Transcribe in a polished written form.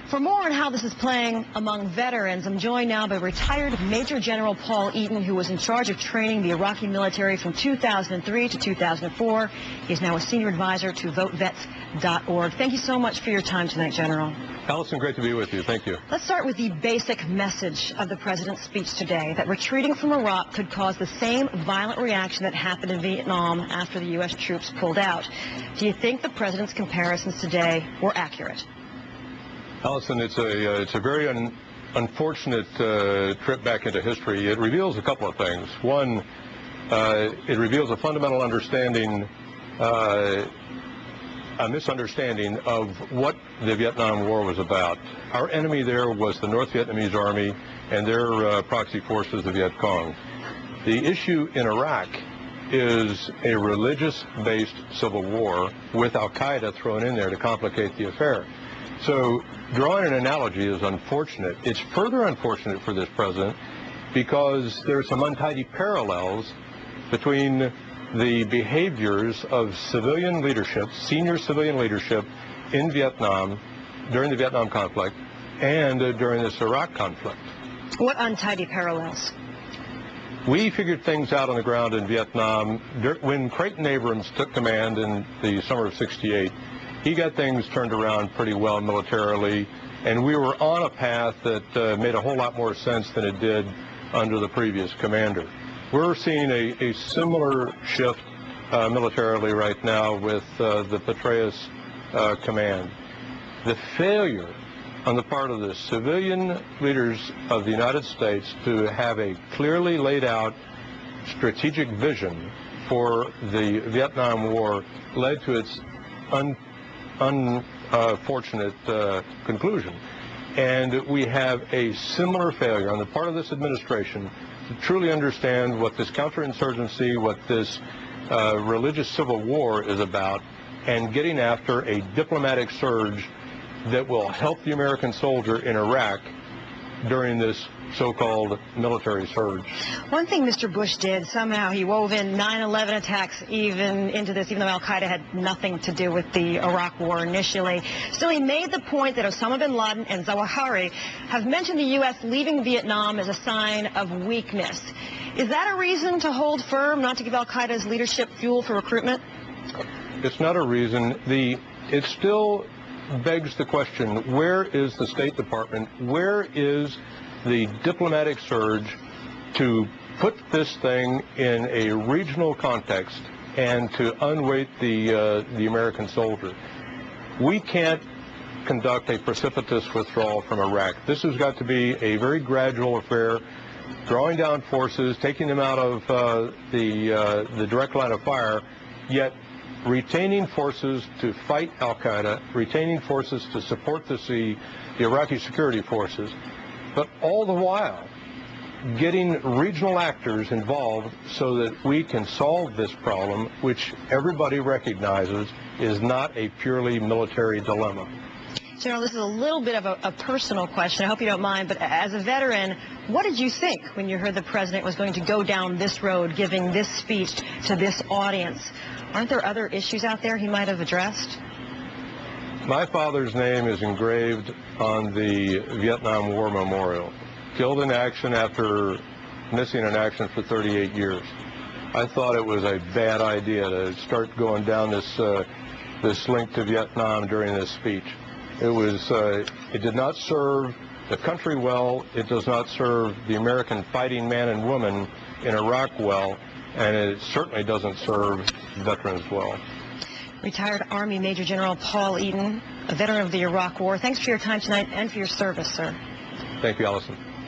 For more on how this is playing among veterans, I'm joined now by retired Major General Paul Eaton, who was in charge of training the Iraqi military from 2003 to 2004. He's now a senior advisor to VoteVets.org. Thank you so much for your time tonight, General. Allison, great to be with you. Thank you. Let's start with the basic message of the president's speech today, that retreating from Iraq could cause the same violent reaction that happened in Vietnam after the U.S. troops pulled out. Do you think the president's comparisons today were accurate? Allison, it's a very unfortunate trip back into history. It reveals a couple of things. One, it reveals a fundamental understanding, a misunderstanding of what the Vietnam War was about. Our enemy there was the North Vietnamese Army and their proxy forces, the Viet Cong. The issue in Iraq is a religious-based civil war with al-Qaeda thrown in there to complicate the affair. So drawing an analogy is unfortunate. It's further unfortunate for this president because there are some untidy parallels between the behaviors of civilian leadership, senior civilian leadership in Vietnam during the Vietnam conflict and during this Iraq conflict. What untidy parallels? We figured things out on the ground in Vietnam. When Creighton Abrams took command in the summer of '68, he got things turned around pretty well militarily, and we were on a path that made a whole lot more sense than it did under the previous commander. We're seeing a similar shift militarily right now with the Petraeus command. The failure on the part of the civilian leaders of the United States to have a clearly laid out strategic vision for the Vietnam War led to its unfortunate conclusion. And we have a similar failure on the part of this administration to truly understand what this counterinsurgency, what this religious civil war is about, and getting after a diplomatic surge that will help the American soldier in Iraq during this so-called military surge. One thing Mr. Bush did, somehow he wove in 9/11 attacks even into this, even though al-Qaeda had nothing to do with the Iraq war initially. Still, he made the point that Osama bin Laden and Zawahiri have mentioned the U.S. leaving Vietnam as a sign of weakness. Is that a reason to hold firm, not to give al-Qaeda's leadership fuel for recruitment? It's not a reason. It still begs the question, where is the State Department? Where is the diplomatic surge to put this thing in a regional context and to unweight the American soldier? We can't conduct a precipitous withdrawal from Iraq. This has got to be a very gradual affair, drawing down forces, taking them out of the direct line of fire, yet retaining forces to fight al-Qaeda, retaining forces to support the Iraqi security forces, but all the while getting regional actors involved so that we can solve this problem, which everybody recognizes is not a purely military dilemma. General, this is a little bit of a personal question. I hope you don't mind, but as a veteran, what did you think when you heard the president was going to go down this road, giving this speech to this audience? Aren't there other issues out there he might have addressed? My father's name is engraved on the Vietnam War Memorial, killed in action after missing in action for 38 years. I thought it was a bad idea to start going down this link to Vietnam during this speech. It did not serve the country well. It does not serve the American fighting man and woman in Iraq well, and it certainly doesn't serve veterans well. Retired Army Major General Paul Eaton, a veteran of the Iraq War. Thanks for your time tonight and for your service, sir. Thank you, Allison.